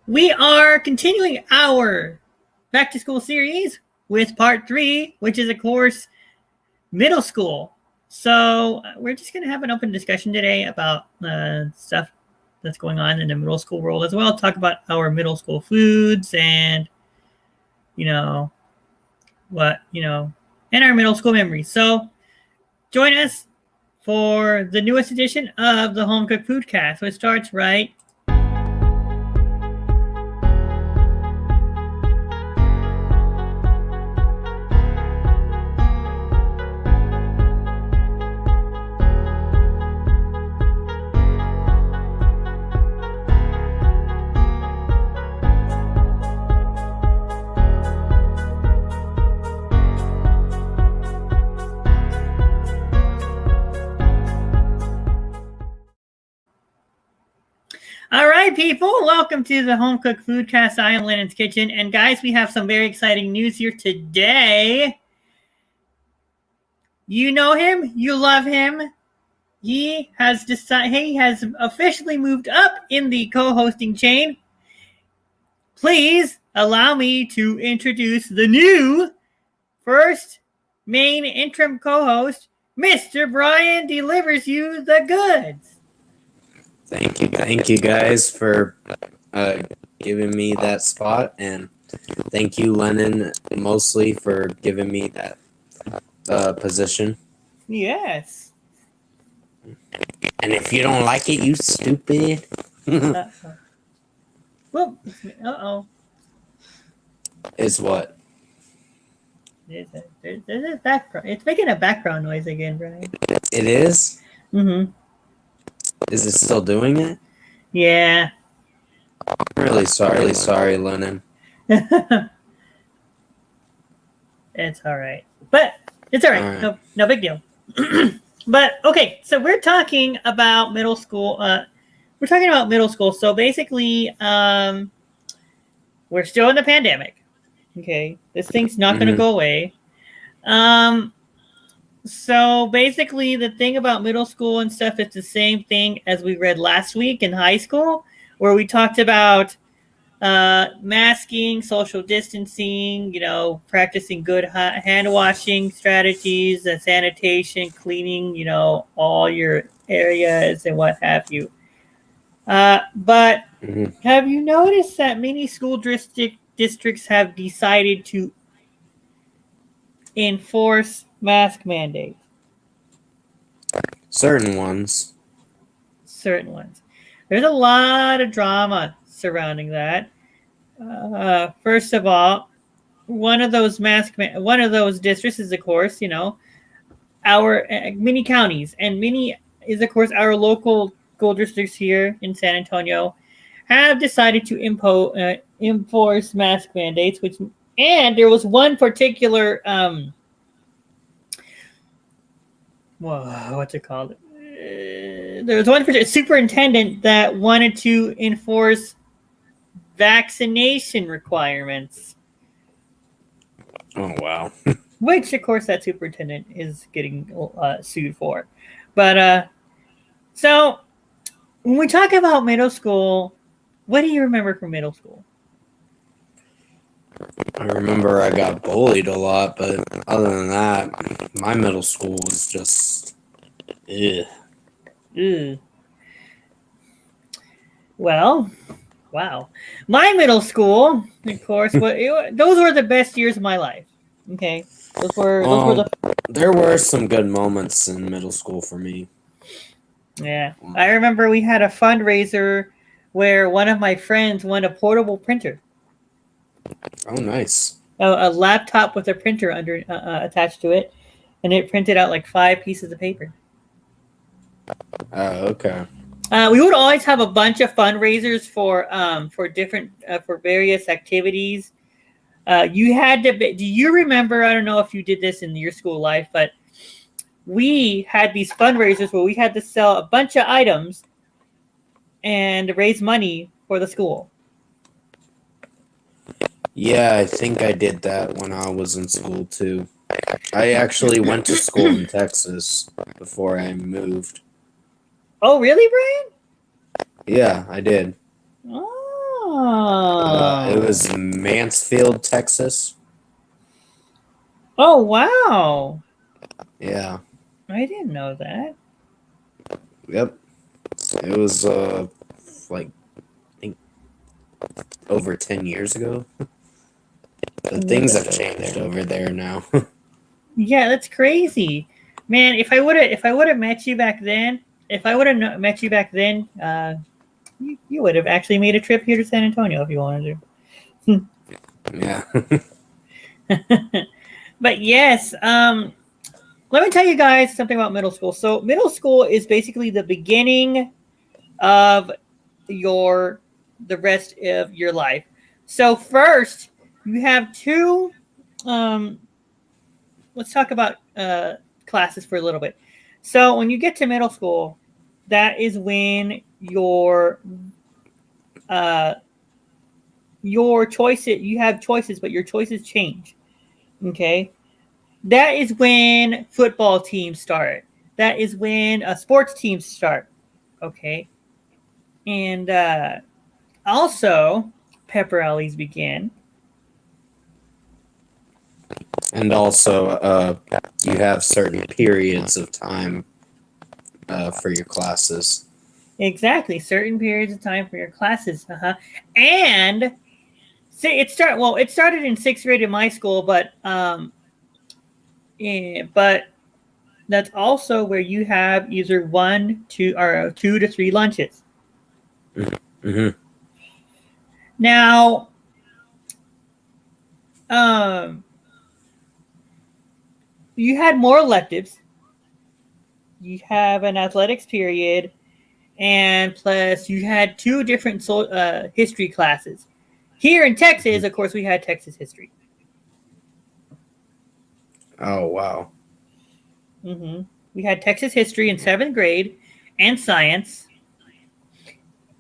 We are continuing our back to school series with part 3, which is, of course, middle school. So we're just going to have an open discussion today about stuff that's going on in the middle school world as well. Talk about our middle school foods and, and our middle school memories. So join us for the newest edition of the Home Cooked Foodcast, which starts right All right, people, welcome to the Home Cooked Foodcast. I am Lennon's Kitchen, and guys, we have some very exciting news here today. You know him, you love him. He has officially moved up in the co-hosting chain. Please allow me to introduce the new first main interim co-host, Mr. Bryan Delivers You the Goods. Thank you guys for giving me that spot, and thank you, Lennon, mostly for giving me that position. Yes. And if you don't like it, you stupid. Is what? There's a background. It's making a background noise again, Brian. It is? Mm-hmm. Is it still doing it? Yeah. I'm really sorry, Lennon. It's all right. But it's all right. All right. No big deal. But, okay, so we're talking about middle school. So basically, we're still in the pandemic. Okay? This thing's not going to go away. So basically, the thing about middle school and stuff is the same thing as we read last week in high school, where we talked about masking, social distancing, practicing good hand washing strategies, sanitation, cleaning, all your areas and what have you. But have you noticed that many school districts have decided to enforce mask mandates? Certain ones. There's a lot of drama surrounding that. First of all, one of those districts is, of course, our many counties, and many is, of course, our local school districts here in San Antonio have decided to enforce mask mandates, and there was one particular what's it called? There was one particular superintendent that wanted to enforce vaccination requirements. Oh, wow. Which, of course, that superintendent is getting sued for. But, so, when we talk about middle school, what do you remember from middle school? I remember I got bullied a lot, but other than that, my middle school was just, Well, wow. My middle school, of course, those were the best years of my life. Okay, there were some good moments in middle school for me. Yeah, I remember we had a fundraiser where one of my friends won a portable printer. Oh, nice. A laptop with a printer attached to it, and it printed out like 5 pieces of paper. Oh, okay. We would always have a bunch of fundraisers for different for various activities. You had to. Do you remember? I don't know if you did this in your school life, but we had these fundraisers where we had to sell a bunch of items and raise money for the school. Yeah, I think I did that when I was in school too. I actually went to school in Texas before I moved. Oh, really, Brian? Yeah, I did. Oh, It was Mansfield, Texas. Oh, wow. Yeah. I didn't know that. Yep. It was like I think over 10 years ago. The things have changed over there now. Yeah, that's crazy. Man, if I would have met you back then, met you back then, you would have actually made a trip here to San Antonio if you wanted Yeah. to. But yes, let me tell you guys something about middle school. So middle school is basically the beginning of your the rest of your life. So first, you have two. Um, let's talk about classes for a little bit. So when you get to middle school, that is when uh, your choices you have choices, but your choices change. Okay, that is when football teams start. That is when sports teams start. Okay, and also pep rallies begin. And also, you have certain periods of time for your classes. Exactly, certain periods of time for your classes. And see, it started in sixth grade in my school, but that's also where you have either one, two, or 2 to 3 lunches. Mm-hmm. Now, um, you had more electives. You have an athletics period, and plus you had 2 different history classes. Here in Texas, of course, we had Texas history. Oh wow. Mm-hmm. We had Texas history in 7th grade, and science,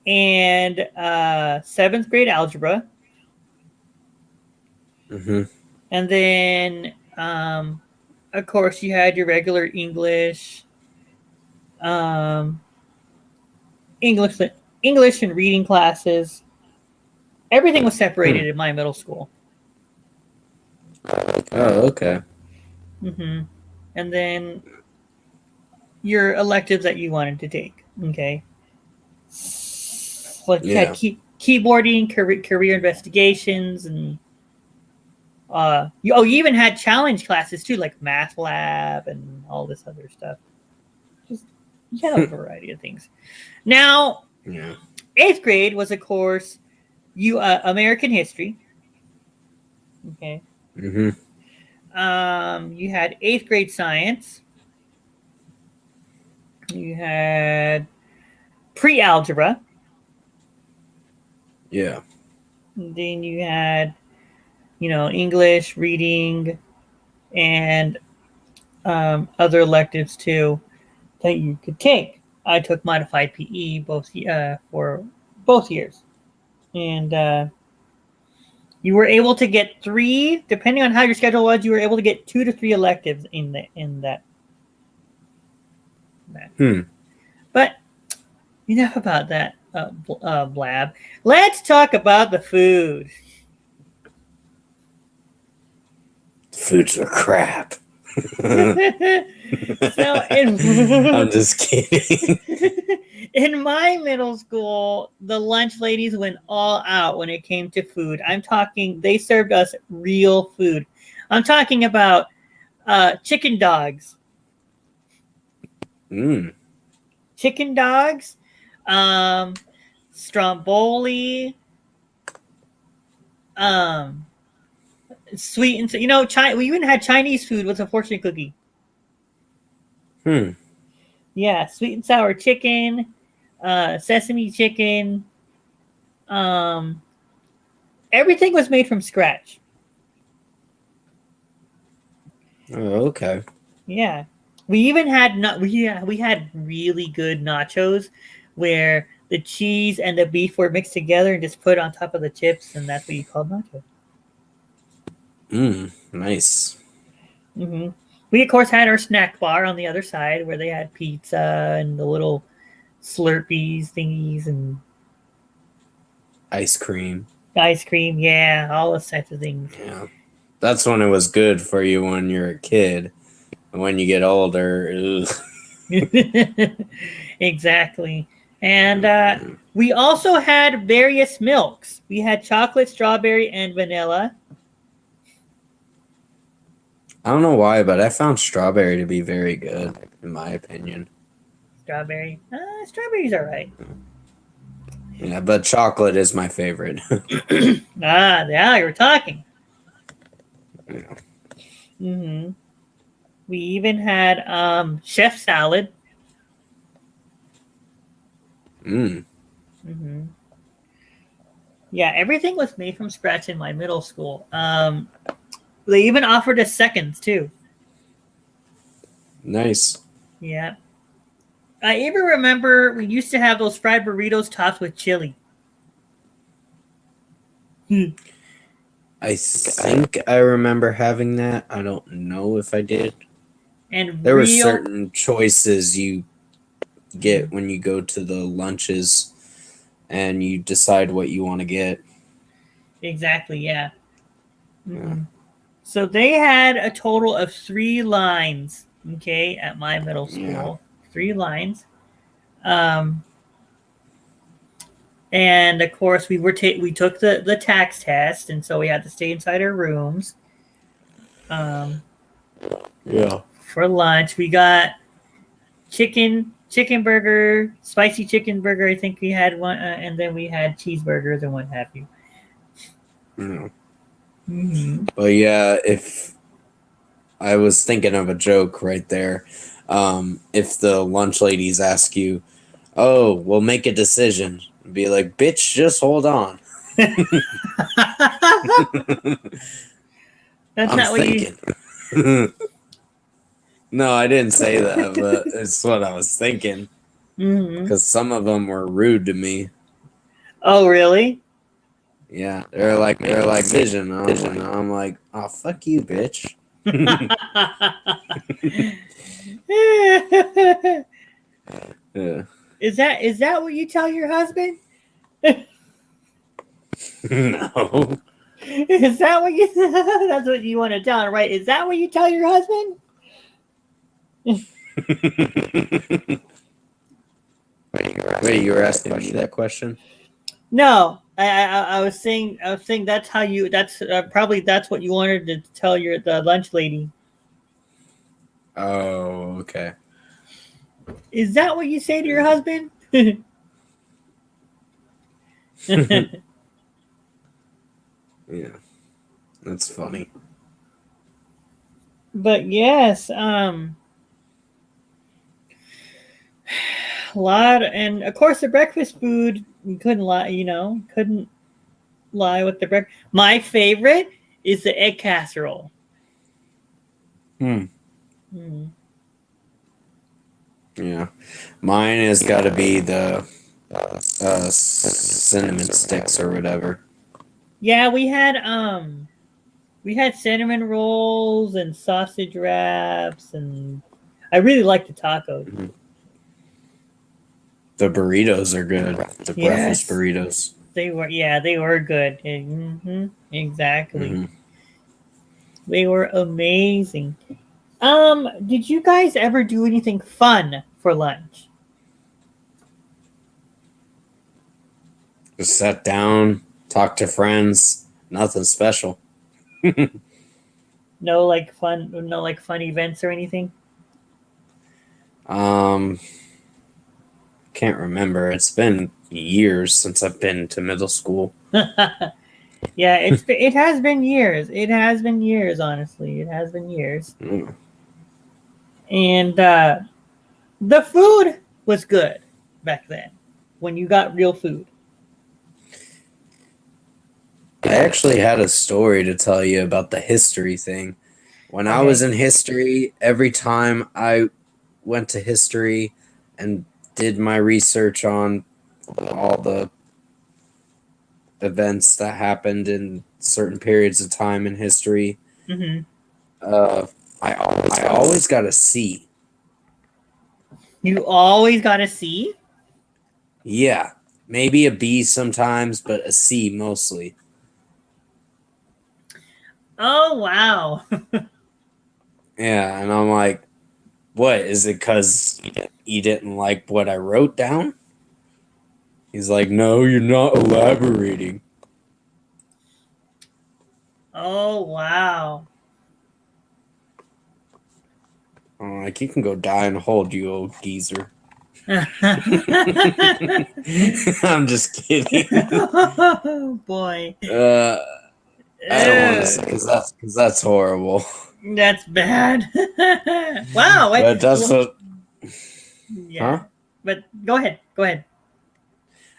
and 7th grade algebra, Mm-hmm. and then of course you had your regular um, English, English and reading classes. Everything was separated in my middle school. Oh okay. Mm-hmm. And then your electives that you wanted to take. Okay, like you had Yeah. keyboarding, career investigations, and you even had challenge classes too, like math lab and all this other stuff. Just you had a variety of things. Now, Yeah. 8th grade was, of course, you American history. Okay. Mm-hmm. You had 8th grade science. You had pre-algebra. Yeah. Then you had, English, reading, and other electives too that you could take. I took modified PE for both years, and you were able to get 3, depending on how your schedule was. You were able to get 2 to 3 electives in that. Hmm. But enough about that blab. Let's talk about the food. Foods are crap. So I'm just kidding. in my middle school, the lunch ladies went all out when it came to food. I'm talking, they served us real food. I'm talking about chicken dogs. Mm. Chicken dogs, um, stromboli, um, sweet and we even had Chinese food with a fortune cookie. Hmm. Yeah, sweet and sour chicken, sesame chicken. Um, everything was made from scratch. Oh, okay. Yeah, we even had we had really good nachos where the cheese and the beef were mixed together and just put on top of the chips, and that's what you call nachos. Nice. Hmm. We of course had our snack bar on the other side where they had pizza and the little Slurpees thingies and Ice cream. Ice cream, yeah, all those types of things. Yeah, that's when it was good for you when you're a kid. And when you get older, Exactly. And we also had various milks. We had chocolate, strawberry, and vanilla. I don't know why, but I found strawberry to be very good, in my opinion. Strawberry. Strawberry's all right. Yeah, but chocolate is my favorite. Yeah, you're talking. Yeah. Hmm. We even had chef salad. Mm, Hmm. Yeah, everything was made from scratch in my middle school. They even offered us seconds too. nice. Yeah. I even remember we used to have those fried burritos topped with chili. Hmm. I think I remember having that. I don't know if I did. And There were real. certain choices you get when you go to the lunches and you decide what you want to get. Exactly, yeah. Yeah. Hmm. So they had a total of 3 lines, okay, at my middle Yeah. school. 3 lines. Um, and of course, we took the tax test, and so we had to stay inside our rooms. Um, Yeah. for lunch, we got chicken burger, spicy chicken burger. I think we had one, and then we had cheeseburgers and what have you. Yeah. Mm-hmm. But yeah, if I was thinking of a joke right there, if the lunch ladies ask you, "Oh, we'll make a decision," be like, "Bitch, just hold on." That's I'm not what you. thinking. No, I didn't say that, but it's what I was thinking. Mm-hmm. Because some of them were rude to me. Oh, really? Yeah, they're like decision. I'm like, oh fuck you, bitch. Yeah. Is that what you tell your husband? No. Is that what you? That's what you want to tell him, right? Is that what you tell your husband? Wait, you were asking me that question? No, I was saying that's how you. That's probably that's what you wanted to tell the lunch lady. Oh, okay. Is that what you say to your Yeah. husband? Yeah, that's funny. But yes, a lot, and of course the breakfast food. You couldn't lie, couldn't lie with the breakfast. My favorite is the egg casserole. Hmm. Mm. Yeah, mine has got to be the cinnamon sticks or whatever. Yeah, we had cinnamon rolls and sausage wraps, and I really like the tacos. Mhm. The burritos are good. The breakfast Yes, burritos. they were. Yeah, they were good. Hmm. Exactly, Hmm. they were amazing. Did you guys ever do anything fun for lunch? Just sat down, talked to friends. Nothing special. No like fun events or anything. um, can't remember. It's been years since I've been to middle school. Yeah, it has been years. It has been years, honestly. It has been years. Mm. And the food was good back then when you got real food. I actually had a story to tell you about the history thing. When I was Okay. in history, every time I went to history and did my research on all the events that happened in certain periods of time in history, Hmm. uh, I always got a C. You always got to see. Yeah, maybe a B sometimes, but a C mostly. Oh, wow. Yeah, and I'm like, what? Is it because you didn't like what I wrote down? He's like, no, you're not elaborating. Oh, wow. I'm like, you can go die in a hole, you old geezer. I'm just kidding. Oh, boy. Uh, I don't want to say Ugh, because that's horrible. that's bad. Wow. But that's Well, what, huh? yeah. But go ahead. Go ahead.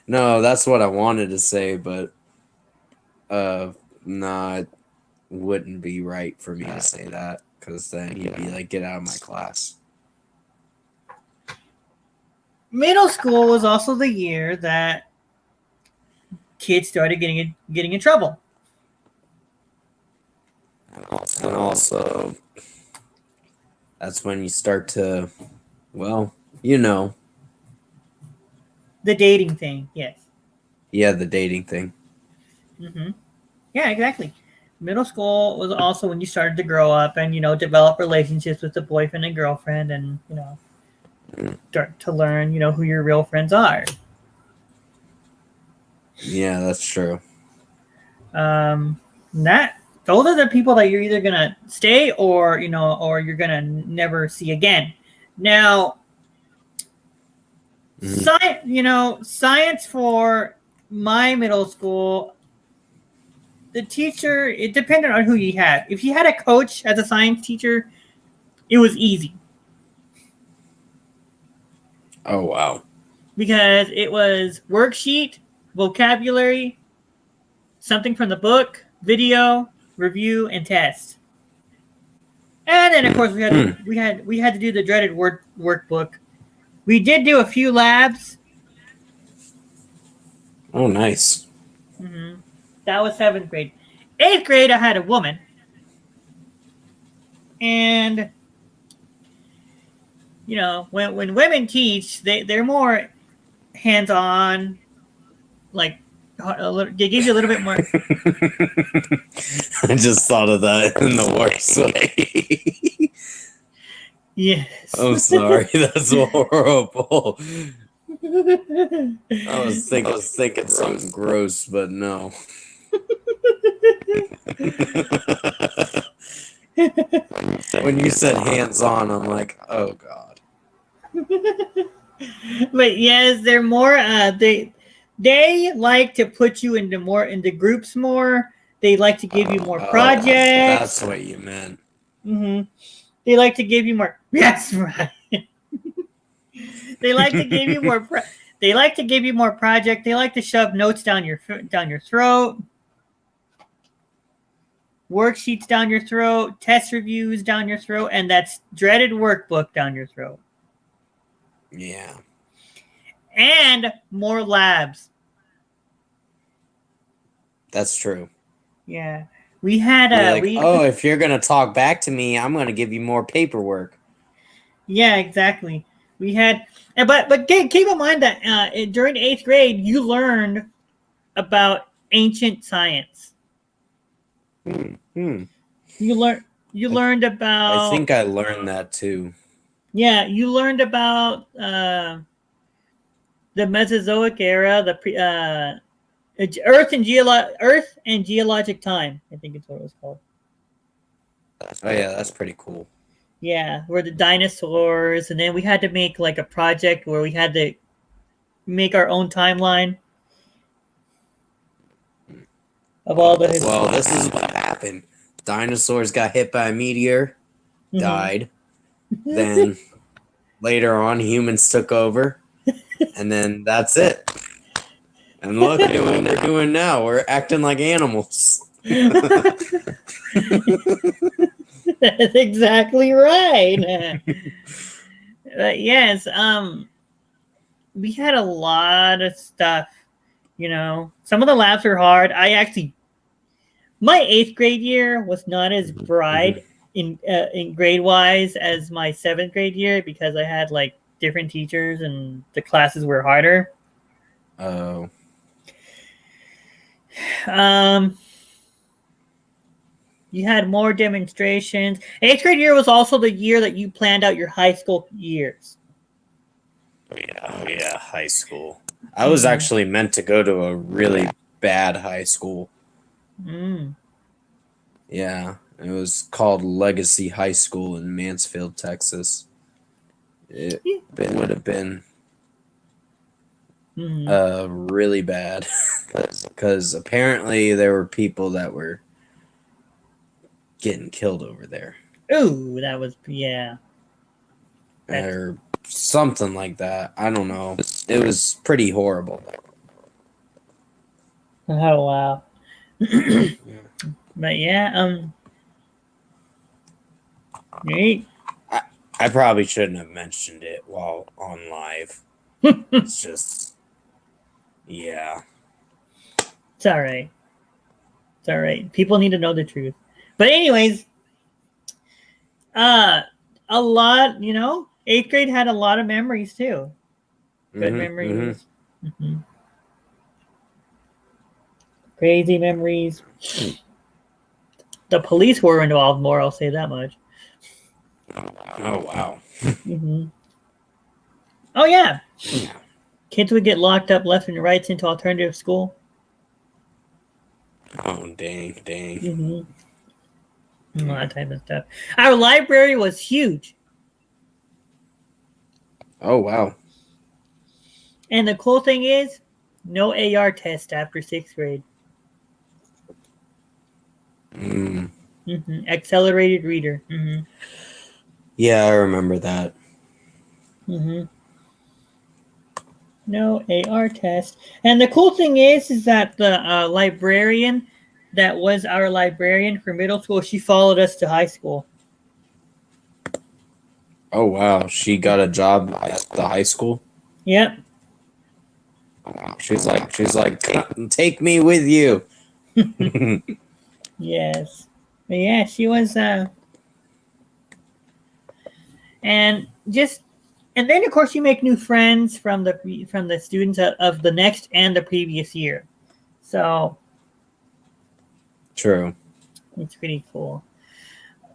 No, that's what I wanted to say, but uh, nah, it wouldn't be right for me to say that because then he'd be like, get out of my class. Middle school was also the year that kids started getting in trouble. And also, that's when you start to, well, you know, The dating thing. Yes. yeah, the dating thing. Hmm. Yeah, exactly. Middle school was also when you started to grow up and develop relationships with the boyfriend and girlfriend, and Mm. start to learn who your real friends are. Yeah, that's true. That those are the people that you're either gonna stay or you're gonna never see again. Now, Mhm. science for my middle school, the teacher, it depended on who you had. If you had a coach as a science teacher, it was easy Oh, wow. because it was worksheet, vocabulary, something from the book, video, review, and test. And then of course Hmm. we had to do the dreaded workbook. We did do a few labs. Oh, nice. Hmm. That was seventh grade. Eighth grade, I had a woman, and when women teach, they're more hands on. Like they give you a little bit more. I just thought of that in the worst way. Yes. I'm sorry, that's horrible. I was thinking something gross, but no. When you said hands on, I'm like, oh god. But yes, they're more. They like to put you into groups more. They like to give you more Oh, that's projects. what you meant. Hmm. They like to give you more. Yes, right. They like to give you more. They like to give you more project. They like to shove notes down your throat, worksheets down your throat, test reviews down your throat, and that's dreaded workbook down your throat, Yeah, and more labs. that's true. Yeah, we had Be a like, we. oh, if you're gonna talk back to me, I'm gonna give you more paperwork. Yeah, exactly. We had, but keep in mind that during eighth grade, you learned about ancient science. Hmm. Hmm. You learn you I, learned I about think I learned that too. yeah, you learned about the Mesozoic era, Earth and geologic time. I think it's what it was called. Oh yeah, that's pretty cool. Yeah, where the dinosaurs, and then we had to make like a project where we had to make our own timeline of all the history. Well, this is what happened. Dinosaurs got hit by a meteor, Mhm. died. Then later on, humans took over, and then that's it. And look at what we're doing now. We're acting like animals. That's exactly right. But yes, we had a lot of stuff. Some of the labs were hard. My eighth grade year was not as bright in grade wise as my seventh grade year because I had like different teachers and the classes were harder. Oh, Um, You had more demonstrations. Eighth grade year was also the year that you planned out your high school years. Yeah, high school. I was actually meant to go to a really bad high school. Mm. Yeah, it was called Legacy High School in Mansfield, Texas. It would have been really bad because apparently there were people that were getting killed over there. Ooh, that was Or something like that. I don't know. It was pretty horrible. Oh wow. But yeah, right. I probably shouldn't have mentioned it while on live. It's just, yeah. It's all right. It's all right. People need to know the truth. But anyways, a lot. Eighth grade had a lot of memories too. Good memories. Crazy memories. The police were involved more. I'll say that much. Oh wow. Oh yeah. Kids would get locked up left and right into alternative school. Oh dang. A lot of type of stuff. Our library was huge. Oh wow. And the cool thing is, no AR test after sixth grade. Accelerated reader. Yeah, I remember that. No AR test. And the cool thing is that the librarian that was our librarian for middle school, she followed us to high school. Oh wow, she got a job at the high school. Yep. Wow. She's like, take me with you. Yes. But yeah, she was and then of course you make new friends from the students of the next and the previous year. So True. it's pretty cool.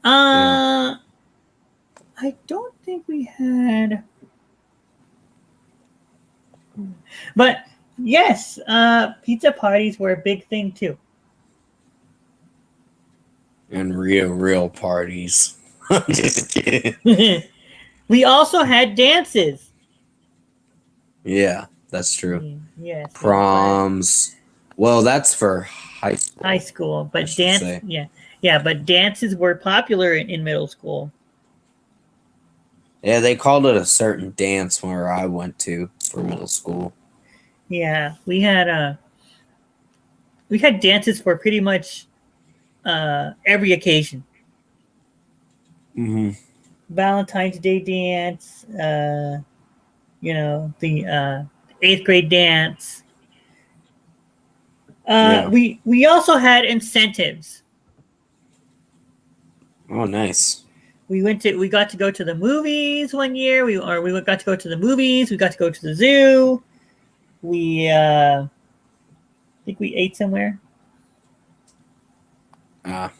I don't think we had, but yes, pizza parties were a big thing too. And real parties. Just kidding. We also had dances. Yeah, that's true. Yes. Proms. Well, that's for high school. High school, but but dances were popular in middle school. Yeah, they called it a certain dance where I went to for middle school. Yeah, we had dances for pretty much every occasion. Valentine's Day dance, the 8th grade dance. We also had incentives. Oh, nice. We got to go to the movies one year. We got to go to the movies. We got to go to the zoo. We think we ate somewhere. Yeah.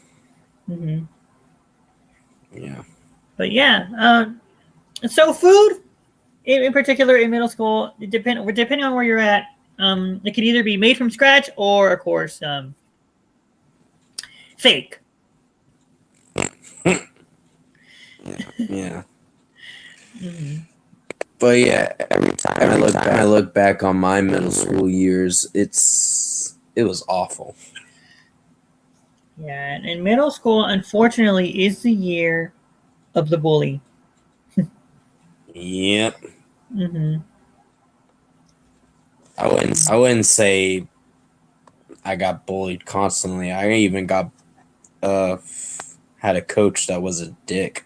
But yeah, so food in particular in middle school, depending on where you're at, it can either be made from scratch or, of course, fake. Yeah. But yeah, every time I look back on my middle school years, it was awful. Yeah, and middle school, unfortunately, is the year of the bully. Yep. I wouldn't say I got bullied constantly. I even got had a coach that was a dick.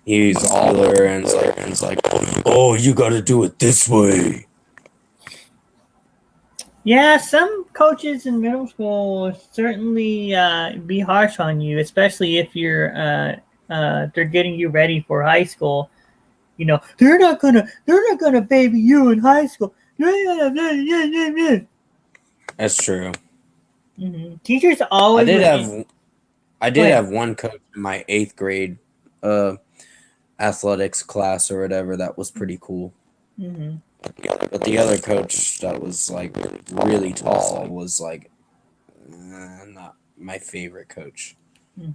He's all there and it's like, oh, you got to do it this way. Yeah, some coaches in middle school certainly be harsh on you, especially if they're getting you ready for high school. They're not gonna baby you in high school. That's true. Teachers I always did were. have I Go did ahead. have one coach in my 8th grade athletics class or whatever that was pretty cool. hmm But the other coach that was like really tall was like not my favorite coach. hmm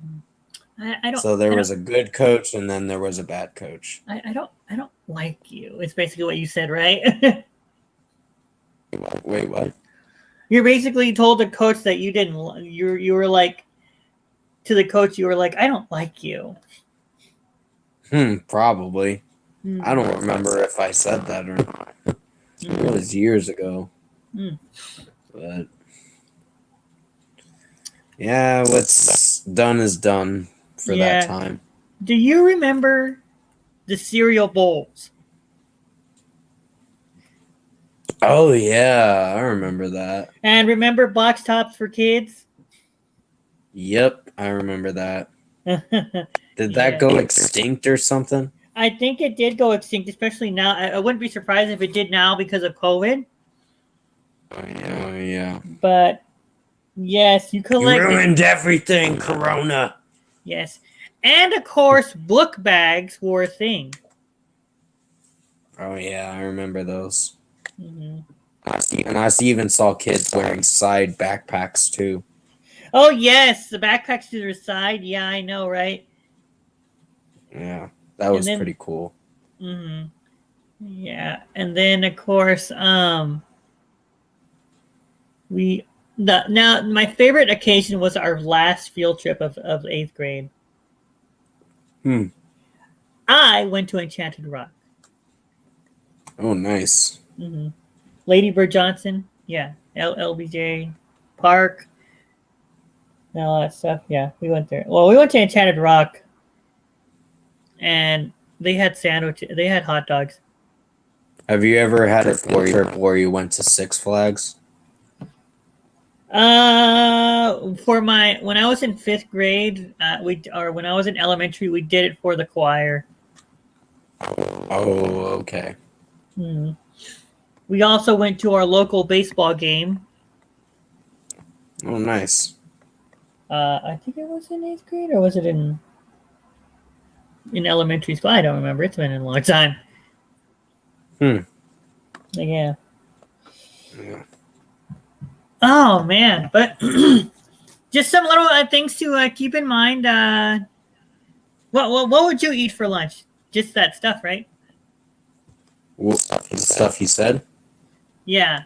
I don't. So there I don't. was a good coach and then there was a bad coach. I don't. I don't like you. It's basically what you said, right? Wait, what? You're basically told the coach that you didn't. You were like to the coach. You were like, I don't like you. Probably. I Mm-hmm. don't remember if I said that or not. It Mm-hmm. was years ago. Mm. But yeah, what's done is done for that Yeah. time. Do you remember the cereal bowls? Oh yeah, I remember that. And remember box tops for kids? Yep, I remember that. Did that Yeah. go extinct or something? I think it did go extinct, especially now. I wouldn't be surprised if it did now because of COVID. Oh yeah. But yes, you You collected. ruined everything, Corona. Yes. And of course, book bags were a thing. Oh yeah, I remember those. hmm And I even saw kids wearing side backpacks too. Oh, yes, the backpacks to their side. Yeah, I know, right? Yeah, that And was then, pretty cool. hmm yeah. And then, of course, we, now my favorite occasion was our last field trip of eighth grade. Hmm. I went to Enchanted Rock. Oh, nice. hmm Lady Bird Johnson, yeah, LBJ Park, and all that stuff. Yeah, we went there. Well, we went to Enchanted Rock, and they had sandwiches. They had hot dogs. Have you ever had a trip where you went to Six Flags? For my when I was in fifth grade, when I was in elementary, we did it for the choir. Oh, okay. Hmm. We also went to our local baseball game. Oh, nice. I think it was in eighth grade, or was it in elementary school? I don't remember. It's been a long time. Hmm. Yeah. Yeah. Oh man, but just some little things to keep in mind. What would you eat for lunch? Just that stuff, right? The stuff you said? Yeah,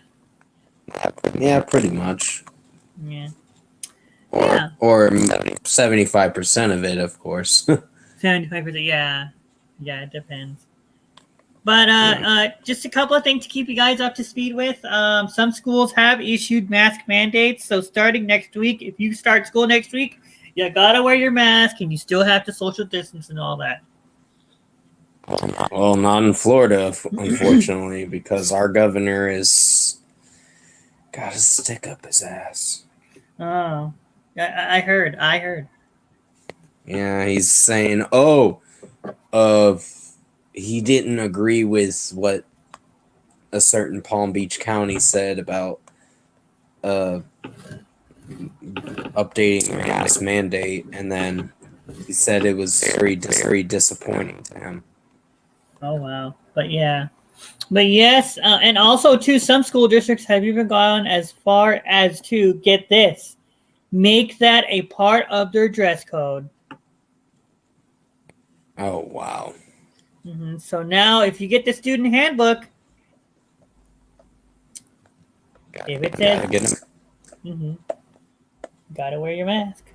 Yeah, pretty much. yeah, Or yeah. 75% of it, of course. 75%. Yeah, yeah. It depends. But Yeah. just a couple of things to keep you guys up to speed with. Some schools have issued mask mandates. So starting next week, if you start school next week, you gotta wear your mask, and you still have to social distance and all that. Well, not in Florida, unfortunately, because our governor is got a stick up his ass. Oh, I heard. I heard. Yeah, he's saying, he didn't agree with what a certain Palm Beach County said about uh updating the mask mandate, and then he said it was very disappointing to him. Oh wow. But yeah. But yes, and also too, some school districts have even gone as far as to get this, make that a part of their dress code. Oh wow. So now, if you get the student handbook, if it says, Gotta get him. mm-hmm, gotta wear your mask.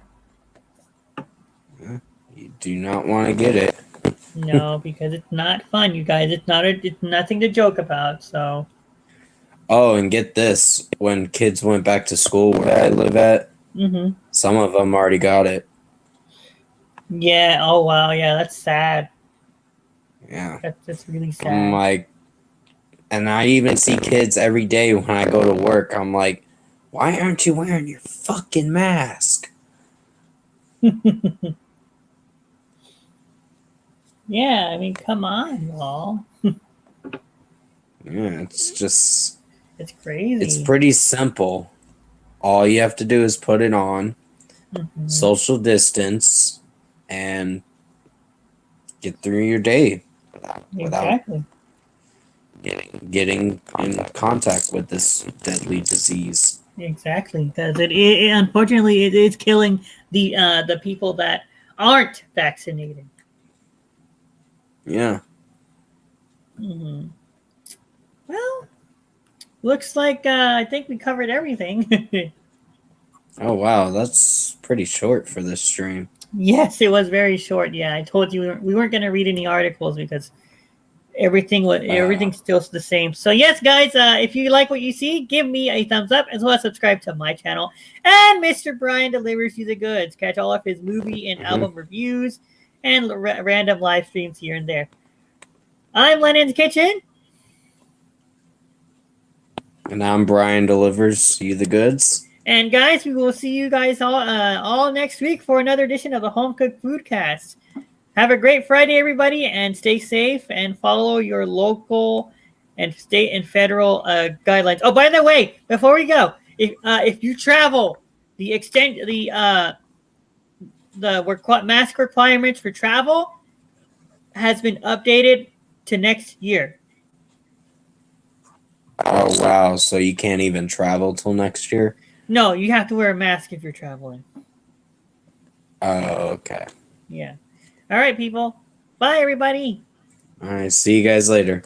You do not want to get it. No, because it's not fun, you guys. It's nothing to joke about. So. Oh, and get this: when kids went back to school where I live at, Mm-hmm. some of them already got it. Yeah. Oh wow. Yeah, that's sad. Yeah, That's really I'm sad. like, and I even see kids every day when I go to work. I'm like, why aren't you wearing your fucking mask? Yeah. I mean, come on, y'all. Yeah, it's It's it's crazy. pretty simple. all you have to do is put it on, Mhm. social distance, and get through your day without Exactly. getting in contact with this deadly disease. Exactly. Because unfortunately it is killing the people that aren't vaccinated. Yeah. Hmm. Well, looks like I think we covered everything. Oh wow, that's pretty short for this stream. Yes, it was very short. Yeah, I told you we weren't going to read any articles because everything's still the same. So yes, guys, if you like what you see, give me a thumbs up as well as subscribe to my channel. And Mr. Bryan delivers you the goods. Catch all of his movie and album reviews and random live streams here and there. I'm Lennon's Kitchen. And I'm Brian Delivers you the goods. And guys, we will see you guys all next week for another edition of the Home Cooked Foodcast. Have a great Friday, everybody, and stay safe and follow your local and state and federal guidelines. Oh, by the way, before we go, if you travel, the extent the mask requirements for travel has been updated to next year. Oh wow, so you can't even travel till next year? No, you have to wear a mask if you're traveling. Oh, okay. Yeah. All right, people. Bye, everybody. All right, see you guys later.